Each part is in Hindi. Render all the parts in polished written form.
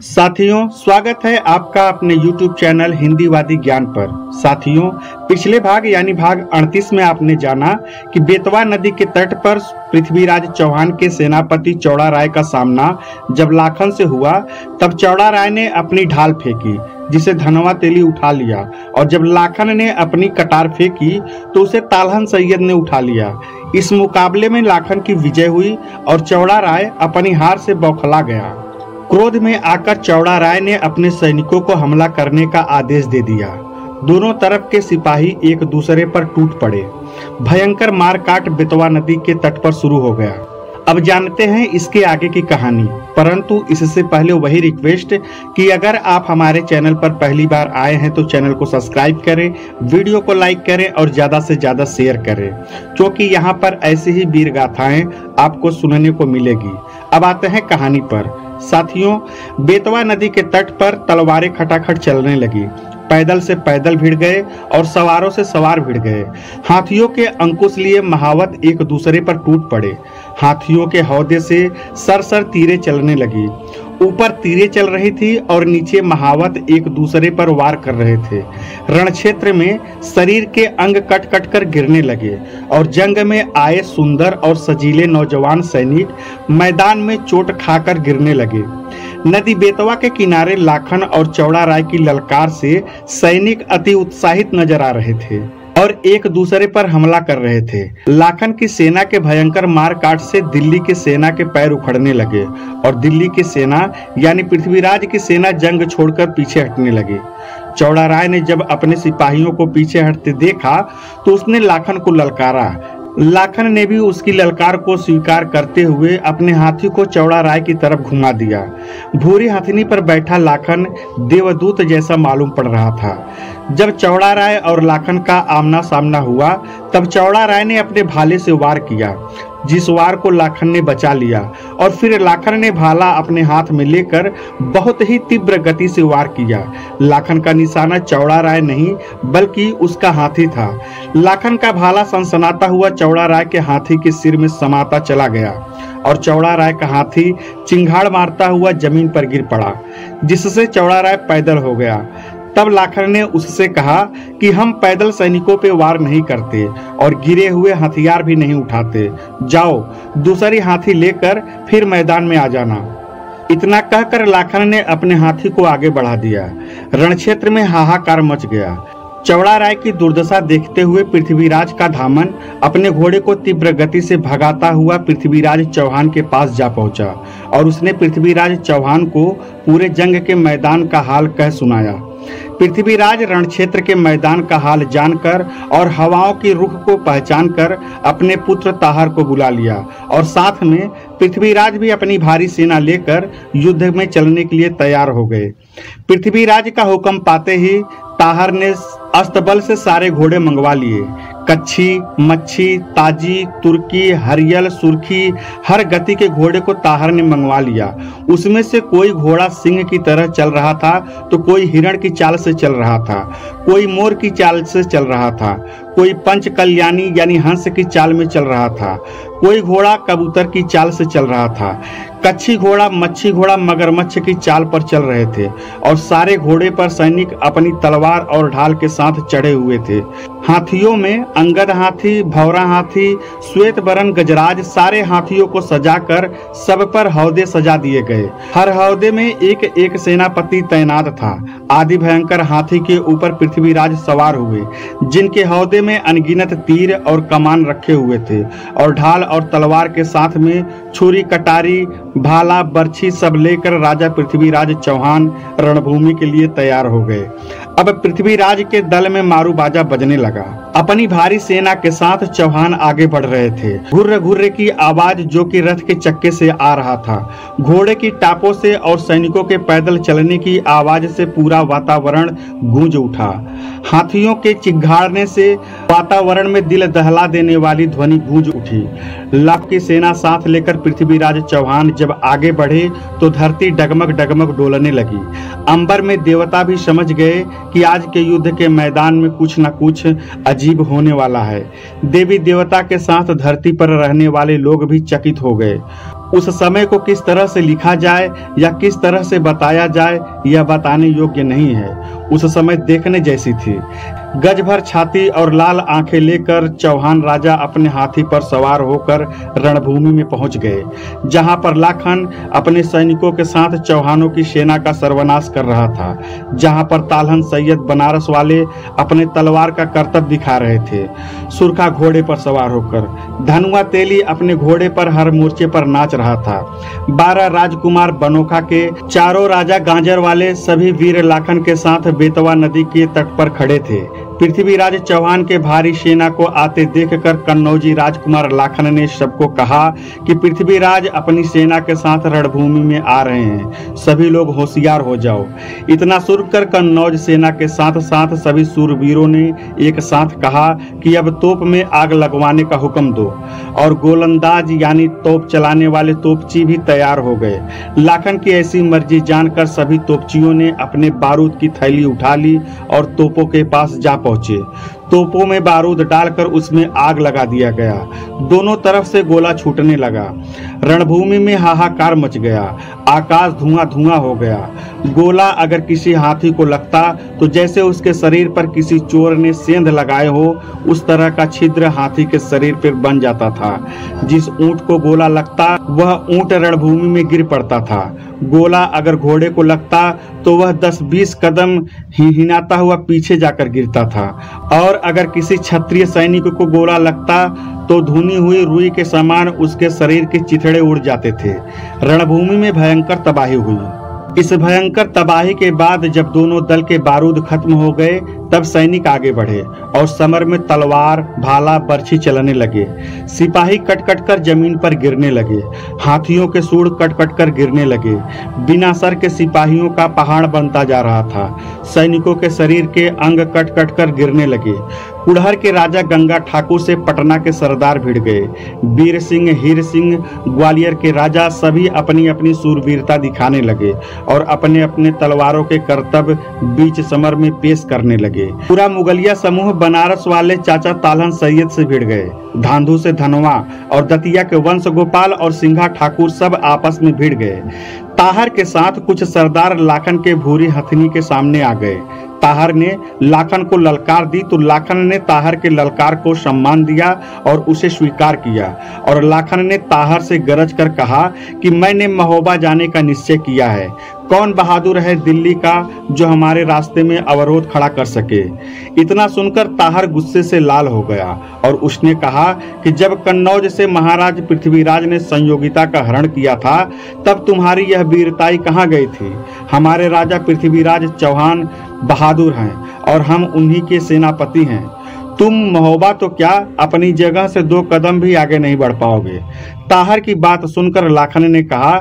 साथियों, स्वागत है आपका अपने YouTube चैनल हिंदीवादी ज्ञान पर। साथियों, पिछले भाग यानी भाग 38 में आपने जाना कि बेतवा नदी के तट पर पृथ्वीराज चौहान के सेनापति चौड़ा राय का सामना जब लाखन से हुआ, तब चौड़ा राय ने अपनी ढाल फेंकी जिसे धनवा तेली उठा लिया, और जब लाखन ने अपनी कटार फेंकी तो उसे तालहन सैयद ने उठा लिया। इस मुकाबले में लाखन की विजय हुई और चौड़ा राय अपनी हार से बौखला गया। क्रोध में आकर चौड़ा राय ने अपने सैनिकों को हमला करने का आदेश दे दिया। दोनों तरफ के सिपाही एक दूसरे पर टूट पड़े। भयंकर मारकाट बेतवा नदी के तट पर शुरू हो गया। अब जानते हैं इसके आगे की कहानी, परंतु इससे पहले वही रिक्वेस्ट कि अगर आप हमारे चैनल पर पहली बार आए हैं तो चैनल को सब्सक्राइब करें, वीडियो को लाइक करें और ज़्यादा से ज़्यादा शेयर करें, क्योंकि यहाँ पर ऐसी ही वीर गाथाएं आपको सुनने को मिलेगी। अब आते हैं कहानी पर। साथियों, बेतवा नदी के तट पर तलवारें खटाखट चलने लगी। पैदल से पैदल भिड़ गए और सवारों से सवार भिड़ गए। हाथियों के अंकुश लिए महावत एक दूसरे पर टूट पड़े। हाथियों के हौदे से सरसर तीरें चलने लगी। ऊपर तीरें चल रही थी और नीचे महावत एक दूसरे पर वार कर रहे थे। रण क्षेत्र में शरीर के अंग कट कट कर गिरने लगे और जंग में आए सुंदर और सजीले नौजवान सैनिक मैदान में चोट खाकर गिरने लगे। नदी बेतवा के किनारे लाखन और चौड़ा राय की ललकार से सैनिक अति उत्साहित नजर आ रहे थे और एक दूसरे पर हमला कर रहे थे। लाखन की सेना के भयंकर मारकाट से दिल्ली की सेना के पैर उखड़ने लगे और दिल्ली की सेना यानी पृथ्वीराज की सेना जंग छोड़कर पीछे हटने लगी। चौड़ा राय ने जब अपने सिपाहियों को पीछे हटते देखा तो उसने लाखन को ललकारा। लाखन ने भी उसकी ललकार को स्वीकार करते हुए अपने हाथी को चौड़ा राय की तरफ घुमा दिया। भूरी हथनी पर बैठा लाखन देवदूत जैसा मालूम पड़ रहा था। जब चौड़ा राय और लाखन का आमना सामना हुआ, तब चौड़ा राय ने अपने भाले से वार किया, जिस वार को लाखन ने बचा लिया, और फिर लाखन ने भाला अपने हाथ में लेकर बहुत ही तीव्र गति से वार किया। लाखन का निशाना चौड़ा राय नहीं बल्कि उसका हाथी था। लाखन का भाला सनसनाता हुआ चौड़ा राय के हाथी के सिर में समाता चला गया और चौड़ा राय का हाथी चिंगाड़ मारता हुआ जमीन पर गिर पड़ा, जिससे चौड़ा राय पैदल हो गया। तब लाखन ने उससे कहा कि हम पैदल सैनिकों पे वार नहीं करते और गिरे हुए हथियार भी नहीं उठाते। जाओ, दूसरी हाथी लेकर फिर मैदान में आ जाना। इतना कहकर लाखन ने अपने हाथी को आगे बढ़ा दिया। रण क्षेत्र में हाहाकार मच गया। चौड़ा राय की दुर्दशा देखते हुए पृथ्वीराज का धामन अपने घोड़े को तीव्र गति से भगाता हुआ पृथ्वीराज चौहान के पास जा पहुंचा और उसने पृथ्वीराज चौहान को पूरे जंग के मैदान का हाल कह सुनाया। पृथ्वीराज रण क्षेत्र के मैदान का हाल जानकर और हवाओं की रुख को पहचानकर अपने पुत्र ताहर को बुला लिया और साथ में पृथ्वीराज भी अपनी भारी सेना लेकर युद्ध में चलने के लिए तैयार हो गए। पृथ्वीराज का हुक्म पाते ही ताहर ने अस्तबल से सारे घोड़े मंगवा लिए। कच्छी, मच्छी, ताजी, तुर्की, हरियल, सुर्खी, हर गति के घोड़े को ताहर ने मंगवा लिया। उसमें से कोई घोड़ा सिंह की तरह चल रहा था तो कोई हिरण की चाल से चल रहा था, कोई मोर की चाल से चल रहा था, कोई पंच कल्याणी यानी हंस की चाल में चल रहा था, कोई घोड़ा कबूतर की चाल से चल रहा था। कच्छी घोड़ा, मच्छी घोड़ा मगरमच्छ की चाल पर चल रहे थे और सारे घोड़े पर सैनिक अपनी तलवार और ढाल के साथ चढ़े हुए थे। हाथियों में अंगद हाथी, भौरा हाथी, श्वेत बरन गजराज, सारे हाथियों को सजाकर सब पर हौदे सजा दिए गए। हर हौदे में एक एक सेनापति तैनात था। आदि भयंकर हाथी के ऊपर पृथ्वीराज सवार हुए, जिनके हौदे में अनगिनत तीर और कमान रखे हुए थे और ढाल और तलवार के साथ में छुरी, कटारी, भाला, बर्छी सब लेकर राजा पृथ्वीराज चौहान रणभूमि के लिए तैयार हो गए। अब पृथ्वीराज के दल में मारू बाजा बजने लगा। अपनी भारी सेना के साथ चौहान आगे बढ़ रहे थे। घुर्र घुर्र की आवाज जो कि रथ के चक्के से आ रहा था, घोड़े की टापों से और सैनिकों के पैदल चलने की आवाज से पूरा वातावरण गूंज उठा। हाथियों के चिंघाड़ने से वातावरण में दिल दहला देने वाली ध्वनि गूंज उठी। लाख की सेना साथ लेकर पृथ्वीराज चौहान जब आगे बढ़े तो धरती डगमग डगमग डोलने लगी। अंबर में देवता भी समझ गए कि आज के युद्ध के मैदान में कुछ न कुछ अजीब होने वाला है। देवी देवता के साथ धरती पर रहने वाले लोग भी चकित हो गए। उस समय को किस तरह से लिखा जाए या किस तरह से बताया जाए यह बताने योग्य नहीं है। उस समय देखने जैसी थी। गज भर छाती और लाल आंखें लेकर चौहान राजा अपने हाथी पर सवार होकर रणभूमि में पहुंच गए, जहां पर लाखन अपने सैनिकों के साथ चौहानों की सेना का सर्वनाश कर रहा था, जहां पर तालहन सैयद बनारस वाले अपने तलवार का करतब दिखा रहे थे सुरखा घोड़े पर सवार होकर। धनुआ तेली अपने घोड़े पर हर मोर्चे पर नाच रहा था। 12 राजकुमार बनोखा के, चारों राजा गांजर वाले, सभी वीर लाखन के साथ बेतवा नदी के तट पर खड़े थे। पृथ्वीराज चौहान के भारी सेना को आते देखकर कन्नौजी राजकुमार लाखन ने सबको कहा कि पृथ्वीराज अपनी सेना के साथ रणभूमि में आ रहे हैं, सभी लोग होशियार हो जाओ। इतना सुनकर कन्नौज सेना के साथ साथ सभी सूरवीरों ने एक साथ कहा कि अब तोप में आग लगवाने का हुक्म दो, और गोलंदाज यानी तोप चलाने वाले तोपची भी तैयार हो गए। लाखन की ऐसी मर्जी जानकर सभी तोपचियों ने अपने बारूद की थैली उठा ली और तोपों के पास जा पहुंचे। तोपों में बारूद डालकर उसमें आग लगा दिया गया। दोनों तरफ से गोला छूटने लगा। रणभूमि में हाहाकार मच गया। आकाश धुआं धुआं हो गया। गोला अगर किसी हाथी को लगता तो जैसे उसके शरीर पर किसी चोर ने सेंध लगाए हो, उस तरह का छिद्र हाथी के शरीर पर बन जाता था। जिस ऊंट को गोला लगता वह ऊंट रणभूमि में गिर पड़ता था। गोला अगर घोड़े को लगता तो वह 10-20 कदम हिनहिनाता हुआ पीछे जाकर गिरता था, और अगर किसी क्षत्रिय सैनिक को गोला लगता तो धुनी हुई रुई के समान उसके शरीर के चिथड़े उड़ जाते थे। रणभूमि में भयंकर तबाही हुई। इस भयंकर तबाही के बाद जब दोनों दल के बारूद खत्म हो गए, तब सैनिक आगे बढ़े और समर में तलवार, भाला, बर्छी चलने लगे। सिपाही कट कट कर जमीन पर गिरने लगे। हाथियों के सूंड कट कट कर गिरने लगे। बिना सर के सिपाहियों का पहाड़ बनता जा रहा था। सैनिकों के शरीर के अंग कट कट कर गिरने लगे। कुड़हर के राजा गंगा ठाकुर से पटना के सरदार भिड़ गए। वीर सिंह, हीर सिंह, ग्वालियर के राजा सभी अपनी अपनी सूरवीरता दिखाने लगे और अपने अपने तलवारों के करतब बीच समर में पेश करने लगे। पूरा मुगलिया समूह बनारस वाले चाचा तालहन सैयद से भिड़ गए। धांधु से धनवा और दतिया के वंश गोपाल और सिंघा ठाकुर सब आपस में भिड़ गए। ताहर के साथ कुछ सरदार लाखन के भूरी हथनी के सामने आ गए। ताहर ने लाखन को ललकार दी तो लाखन ने ताहर के ललकार को सम्मान दिया और उसे स्वीकार किया, और लाखन ने ताहर से गरज कर कहा कि मैंने महोबा जाने का निश्चय किया है। कौन बहादुर है दिल्ली का जो हमारे रास्ते में अवरोध खड़ा कर सके। इतना सुनकर ताहर गुस्से से लाल हो गया और उसने कहा कि जब कन्नौज से महाराज पृथ्वीराज ने संयोगिता का हरण किया था तब तुम्हारी यह वीरताई कहाँ गई थी। हमारे राजा पृथ्वीराज चौहान बहादुर हैं और हम उन्हीं के सेनापति हैं। तुम महोबा तो क्या अपनी जगह से 2 कदम भी आगे नहीं बढ़ पाओगे। ताहर की बात सुनकर लाखन ने कहा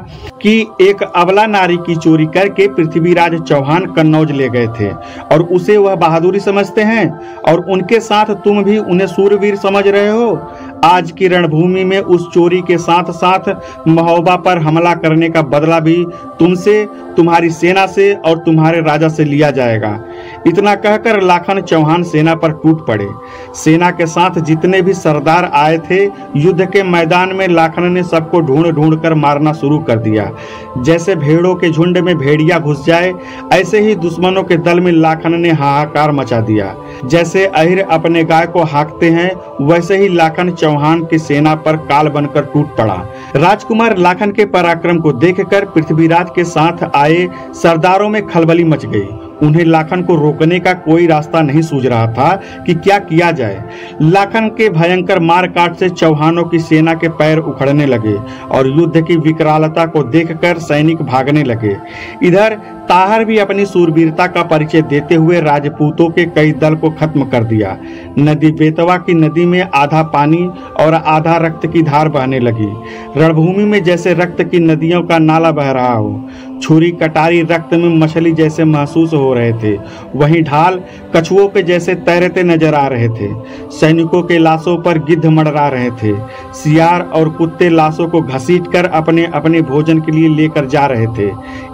कि एक अबला नारी की चोरी करके पृथ्वीराज चौहान कन्नौज ले गए थे और उसे वह बहादुरी समझते हैं, और उनके साथ तुम भी उन्हें सूरवीर समझ रहे हो। आज की रणभूमि में उस चोरी के साथ साथ महोबा पर हमला करने का बदला भी तुमसे, तुम्हारी सेना से और तुम्हारे राजा से लिया जाएगा। इतना कहकर लाखन चौहान सेना पर टूट पड़े। सेना के साथ जितने भी सरदार आए थे, युद्ध के मैदान में लाखन ने सबको ढूंढ ढूंढ कर मारना शुरू कर दिया। जैसे भेड़ों के झुंड में भेड़िया घुस जाए, ऐसे ही दुश्मनों के दल में लाखन ने हाहाकार मचा दिया। जैसे अहिर अपने गाय को हाँकते हैं, वैसे ही लाखन चौहान की सेना पर काल बनकर टूट पड़ा। राजकुमार लाखन के पराक्रम को देखकर पृथ्वीराज के साथ आए सरदारों में खलबली मच गई। उन्हें लाखन को रोकने का कोई रास्ता नहीं सूझ रहा था कि क्या किया जाए। लाखन के भयंकर मारकाट से चौहानों की सेना के पैर उखड़ने लगे और युद्ध की विकरालता को देखकर सैनिक भागने लगे। इधर ताहर भी अपनी सूरवीरता का परिचय देते हुए राजपूतों के कई दल को खत्म कर दिया। नदी बेतवा की नदी में आधा पानी और आधा रक्त की धार बहने लगी। रणभूमि में जैसे रक्त की नदियों का नाला बह रहा हो। छुरी कटारी रक्त में मछली जैसे महसूस हो रहे थे, वहीं ढाल कछुओं के जैसे तैरते नजर आ रहे थे। सैनिकों के लाशों पर गिद्ध मंडरा रहे थे। सियार और कुत्ते लाशों को घसीटकर अपने अपने भोजन के लिए लेकर जा रहे थे।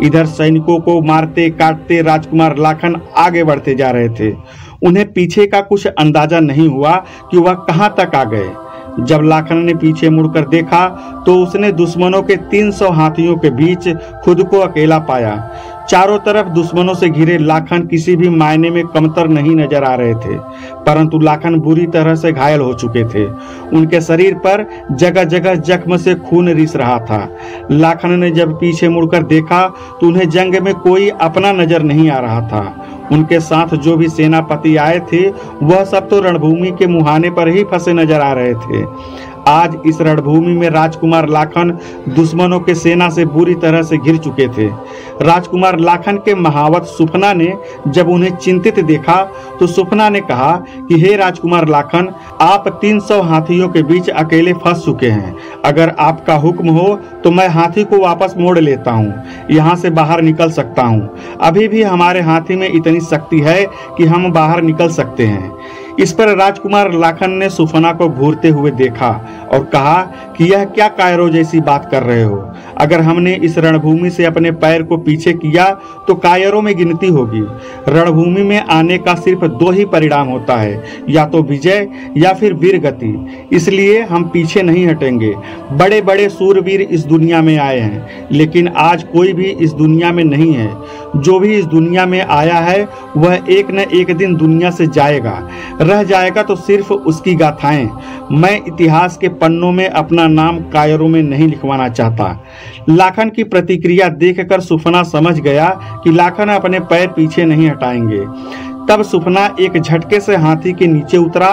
इधर सैनिकों को मारते काटते राजकुमार लाखन आगे बढ़ते जा रहे थे। उन्हें पीछे का कुछ अंदाजा नहीं हुआ कि वह कहां तक आ गए। जब लाखन ने पीछे मुड़कर देखा तो उसने दुश्मनों के 300 हाथियों के बीच खुद को अकेला पाया। चारों तरफ दुश्मनों से घिरे लाखन किसी भी मायने में कमतर नहीं नजर आ रहे थे, परंतु लाखन बुरी तरह से घायल हो चुके थे। उनके शरीर पर जगह जगह जख्म से खून रिस रहा था। लाखन ने जब पीछे मुड़कर देखा तो उन्हें जंग में कोई अपना नजर नहीं आ रहा था। उनके साथ जो भी सेनापति आए थे वह सब तो रणभूमि के मुहाने पर ही फंसे नजर आ रहे थे। आज इस रणभूमि में राजकुमार लाखन दुश्मनों के सेना से बुरी तरह से घिर चुके थे। राजकुमार लाखन के महावत सुफना ने जब उन्हें चिंतित देखा तो सुफना ने कहा कि हे राजकुमार लाखन, आप 300 हाथियों के बीच अकेले फंस चुके हैं। अगर आपका हुक्म हो तो मैं हाथी को वापस मोड़ लेता हूँ, यहाँ से बाहर निकल सकता हूँ। अभी भी हमारे हाथी में इतनी शक्ति है कि हम बाहर निकल सकते हैं। इस पर राजकुमार लाखन ने सुफना को घूरते हुए देखा और कहा कि यह क्या कायरों जैसी बात कर रहे हो। अगर हमने इस रणभूमि से अपने पैर को पीछे किया तो कायरों में गिनती होगी। रणभूमि में आने का सिर्फ 2 ही परिणाम होता है, या तो विजय या फिर वीर गति। इसलिए हम पीछे नहीं हटेंगे। बड़े बड़े सूरवीर इस दुनिया में आए हैं, लेकिन आज कोई भी इस दुनिया में नहीं है। जो भी इस दुनिया में आया है वह एक न एक दिन दुनिया से जाएगा। रह जाएगा तो सिर्फ उसकी गाथाएं। मैं इतिहास के पन्नों में अपना नाम कायरों में नहीं लिखवाना चाहता। लाखन की प्रतिक्रिया देखकर सुफना समझ गया कि लाखन अपने पैर पीछे नहीं हटाएंगे। तब सुफना एक झटके से हाथी के नीचे उतरा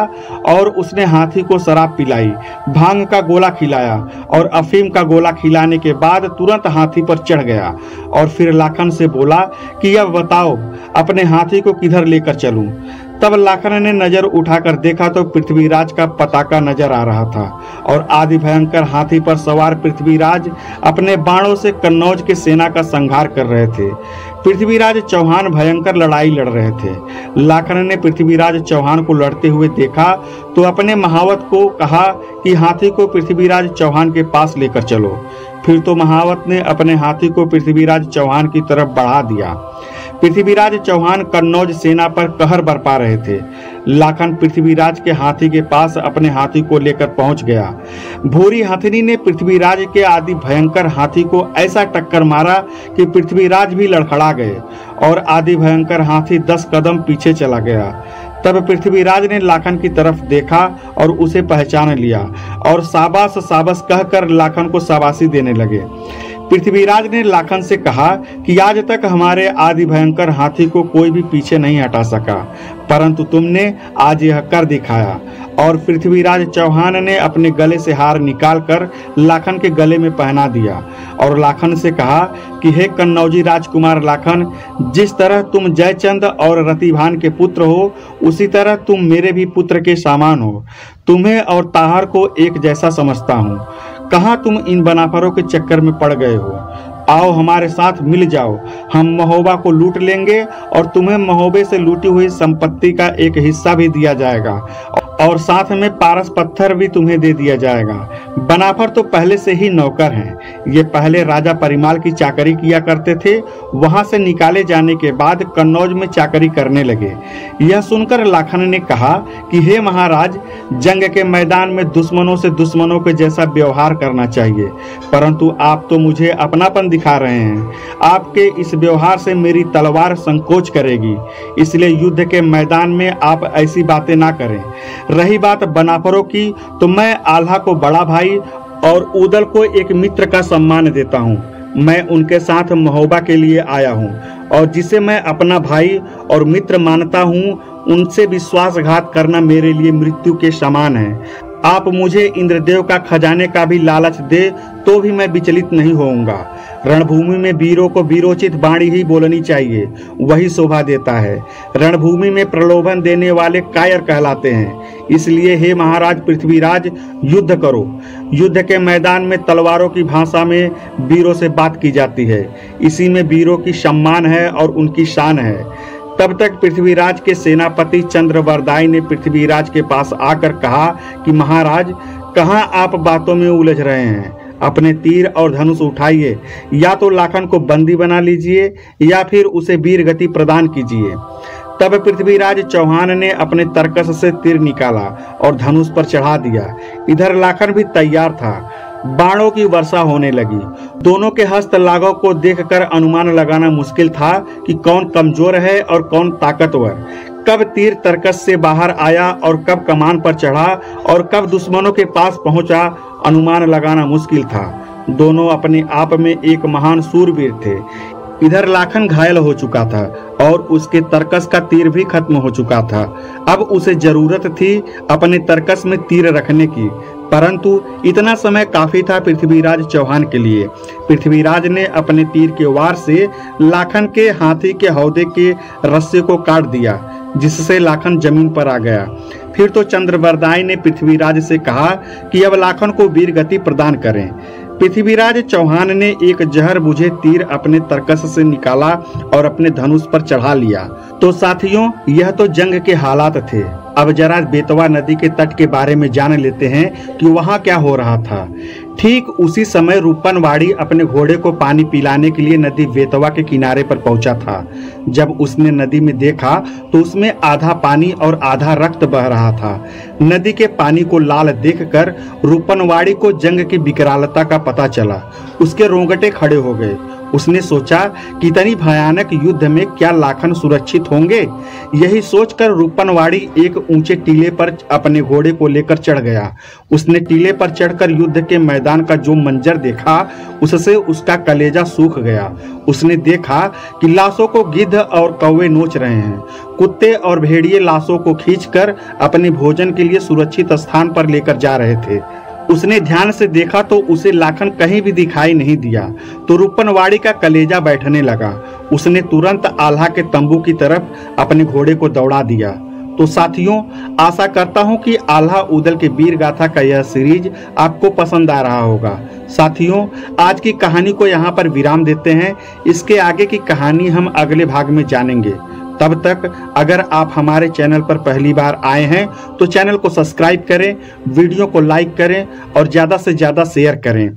और उसने हाथी को शराब पिलाई, भांग का गोला खिलाया और अफीम का गोला खिलाने के बाद तुरंत हाथी पर चढ़ गया और फिर लाखन से बोला कि अब बताओ अपने हाथी को किधर लेकर चलूं। तब लाखन ने नजर उठाकर देखा तो पृथ्वीराज का पताका नजर आ रहा था और आदि भयंकर हाथी पर सवार पृथ्वीराज अपने बाणों से कन्नौज के सेना का संहार कर रहे थे। पृथ्वीराज चौहान भयंकर लड़ाई लड़ रहे थे। लाखन ने पृथ्वीराज चौहान को लड़ते हुए देखा तो अपने महावत को कहा कि हाथी को पृथ्वीराज चौहान के पास लेकर चलो। फिर तो महावत ने अपने हाथी को पृथ्वीराज चौहान की तरफ बढ़ा दिया। पृथ्वीराज चौहान कन्नौज सेना पर कहर बरपा रहे थे। लाखन पृथ्वीराज के हाथी के पास अपने हाथी को लेकर पहुंच गया। भूरी हथिनी ने पृथ्वीराज के आदि भयंकर हाथी को ऐसा टक्कर मारा कि पृथ्वीराज भी लड़खड़ा गए और आदि भयंकर हाथी 10 कदम पीछे चला गया। तब पृथ्वीराज ने लाखन की तरफ देखा और उसे पहचान लिया और साबास साबास कहकर लाखन को शाबाशी देने लगे। पृथ्वीराज ने लाखन से कहा कि आज तक हमारे आदि भयंकर हाथी को कोई भी पीछे नहीं हटा सका, परंतु तुमने आज यह कर दिखाया। और पृथ्वीराज चौहान ने अपने गले से हार निकालकर लाखन के गले में पहना दिया और लाखन से कहा कि हे कन्नौजी राजकुमार लाखन, जिस तरह तुम जयचंद और रतिभान के पुत्र हो उसी तरह तुम मेरे भी पुत्र के समान हो। तुम्हें और ताहर को एक जैसा समझता हूँ। कहाँ तुम इन बनाफरों के चक्कर में पड़ गए हो? आओ हमारे साथ मिल जाओ, हम महोबा को लूट लेंगे और तुम्हें महोबे से लूटी हुई संपत्ति का एक हिस्सा भी दिया जाएगा और साथ में पारस पत्थर भी तुम्हें दे दिया जाएगा। बनाफर तो पहले से ही नौकर हैं। ये पहले राजा परिमाल की चाकरी किया करते थे, वहां से निकाले जाने के बाद कन्नौज में चाकरी करने लगे। यह सुनकर लाखन ने कहा कि हे महाराज, जंग के मैदान में दुश्मनों से दुश्मनों के जैसा व्यवहार करना चाहिए, परंतु आप तो मुझे अपनापन दिखा रहे हैं। आपके इस व्यवहार से मेरी तलवार संकोच करेगी, इसलिए युद्ध के मैदान में आप ऐसी बातें ना करें। रही बात बनाफरों की, तो मैं आल्हा को बड़ा भाई और उदल को एक मित्र का सम्मान देता हूँ। मैं उनके साथ महोबा के लिए आया हूँ और जिसे मैं अपना भाई और मित्र मानता हूँ उनसे विश्वासघात करना मेरे लिए मृत्यु के समान है। आप मुझे इंद्रदेव का खजाने का भी लालच दे तो भी मैं विचलित नहीं होऊंगा। रणभूमि में वीरों को वीरोचित वाणी ही बोलनी चाहिए, वही शोभा देता है। रणभूमि में प्रलोभन देने वाले कायर कहलाते हैं। इसलिए हे महाराज पृथ्वीराज, युद्ध करो। युद्ध के मैदान में तलवारों की भाषा में वीरों से बात की जाती है। इसी में वीरों की सम्मान है और उनकी शान है। तब तक पृथ्वीराज के सेनापति चंद्रवरदाई ने पृथ्वीराज के पास आकर कहा कि महाराज, कहाँ आप बातों में उलझ रहे हैं? अपने तीर और धनुष उठाइए, या तो लाखन को बंदी बना लीजिए या फिर उसे वीर गति प्रदान कीजिए। तब पृथ्वीराज चौहान ने अपने तरकस से तीर निकाला और धनुष पर चढ़ा दिया। इधर लाखन भी तैयार था। बाणों की वर्षा होने लगी। दोनों के हस्त लाघव को देखकर अनुमान लगाना मुश्किल था कि कौन कमजोर है और कौन ताकतवर। कब तीर तरकस से बाहर आया और कब कमान पर चढ़ा और कब दुश्मनों के पास पहुंचा, अनुमान लगाना मुश्किल था। दोनों अपने आप में एक महान सूरवीर थे। इधर लाखन घायल हो चुका था और उसके तरकस का तीर भी खत्म हो चुका था। अब उसे जरूरत थी अपने तरकस में तीर रखने की, परंतु इतना समय काफी था पृथ्वीराज चौहान के लिए। पृथ्वीराज ने अपने तीर के वार से लाखन के हाथी के हौदे के रस्से को काट दिया, जिससे लाखन जमीन पर आ गया। फिर तो चंद्रवरदाई ने पृथ्वीराज से कहा कि अब लाखन को वीर गति प्रदान करें। पृथ्वीराज चौहान ने एक जहर बुझे तीर अपने तरकस से निकाला और अपने धनुष पर चढ़ा लिया। तो साथियों, यह तो जंग के हालात थे। अब जरा बेतवा नदी के तट के बारे में जान लेते हैं कि वहां क्या हो रहा था। ठीक उसी समय रूपनवाड़ी अपने घोड़े को पानी पिलाने के लिए नदी बेतवा के किनारे पर पहुंचा था। जब उसने नदी में देखा तो उसमें आधा पानी और आधा रक्त बह रहा था। नदी के पानी को लाल देखकर रूपनवाड़ी को जंग की विकरालता का पता चला। उसके रोंगटे खड़े हो गए। उसने सोचा कि इतनी भयानक युद्ध में क्या लाखन सुरक्षित होंगे। यही सोचकर रूपनवाड़ी एक ऊंचे टीले पर अपने घोड़े को लेकर चढ़ गया। उसने टीले पर चढ़कर युद्ध के मैदान का जो मंजर देखा, उससे उसका कलेजा सूख गया। उसने देखा कि लाशों को गिद्ध और कौवे नोच रहे हैं। कुत्ते और भेड़िए लाशों को खींचकर अपने भोजन के लिए सुरक्षित स्थान पर लेकर जा रहे थे। उसने ध्यान से देखा तो उसे लाखन कहीं भी दिखाई नहीं दिया। तो रूपनवाड़ी का कलेजा बैठने लगा। उसने तुरंत आल्हा के तंबू की तरफ अपने घोड़े को दौड़ा दिया। तो साथियों, आशा करता हूं कि आल्हा उदल के वीर गाथा का यह सीरीज आपको पसंद आ रहा होगा। साथियों, आज की कहानी को यहाँ पर विराम देते हैं। इसके आगे की कहानी हम अगले भाग में जानेंगे। तब तक अगर आप हमारे चैनल पर पहली बार आए हैं तो चैनल को सब्सक्राइब करें, वीडियो को लाइक करें और ज़्यादा से ज़्यादा शेयर करें।